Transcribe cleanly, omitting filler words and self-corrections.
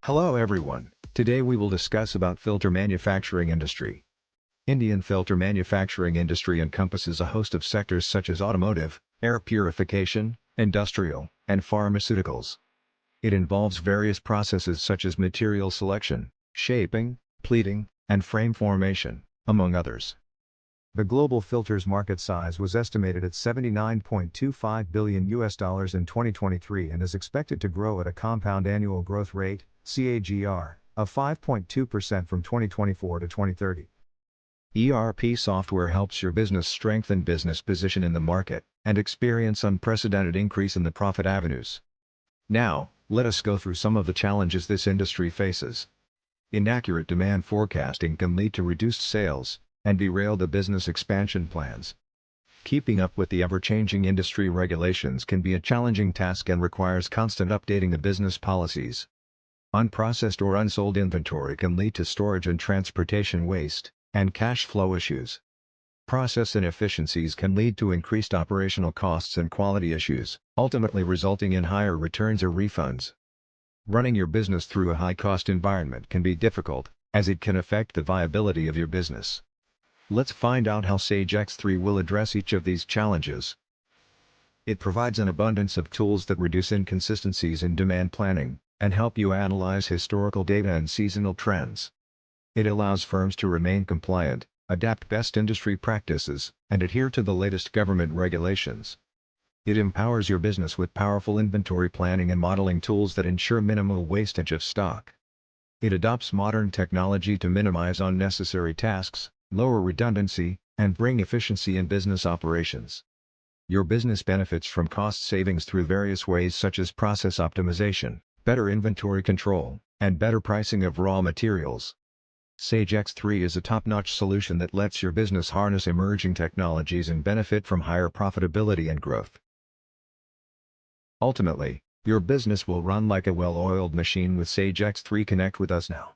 Hello everyone, today we will discuss about filter manufacturing industry. Indian filter manufacturing industry encompasses a host of sectors such as automotive, air purification, industrial, and pharmaceuticals. It involves various processes such as material selection, shaping, pleating, and frame formation, among others. The global filters market size was estimated at $79.25 billion in 2023 and is expected to grow at a compound annual growth rate, CAGR, of 5.2% from 2024 to 2030. ERP software helps your business strengthen business position in the market and experience unprecedented increase in the profit avenues. Now, let us go through some of the challenges this industry faces. Inaccurate demand forecasting can lead to reduced sales and derail the business expansion plans. Keeping up with the ever-changing industry regulations can be a challenging task and requires constant updating of business policies. Unprocessed or unsold inventory can lead to storage and transportation waste, and cash flow issues. Process inefficiencies can lead to increased operational costs and quality issues, ultimately resulting in higher returns or refunds. Running your business through a high-cost environment can be difficult, as it can affect the viability of your business. Let's find out how Sage X3 will address each of these challenges. It provides an abundance of tools that reduce inconsistencies in demand planning and help you analyze historical data and seasonal trends. It allows firms to remain compliant, adapt best industry practices, and adhere to the latest government regulations. It empowers your business with powerful inventory planning and modeling tools that ensure minimal wastage of stock. It adopts modern technology to minimize unnecessary tasks, lower redundancy, and bring efficiency in business operations. Your business benefits from cost savings through various ways such as process optimization, better inventory control, and better pricing of raw materials. Sage X3 is a top-notch solution that lets your business harness emerging technologies and benefit from higher profitability and growth. Ultimately, your business will run like a well-oiled machine with Sage X3. Connect with us now.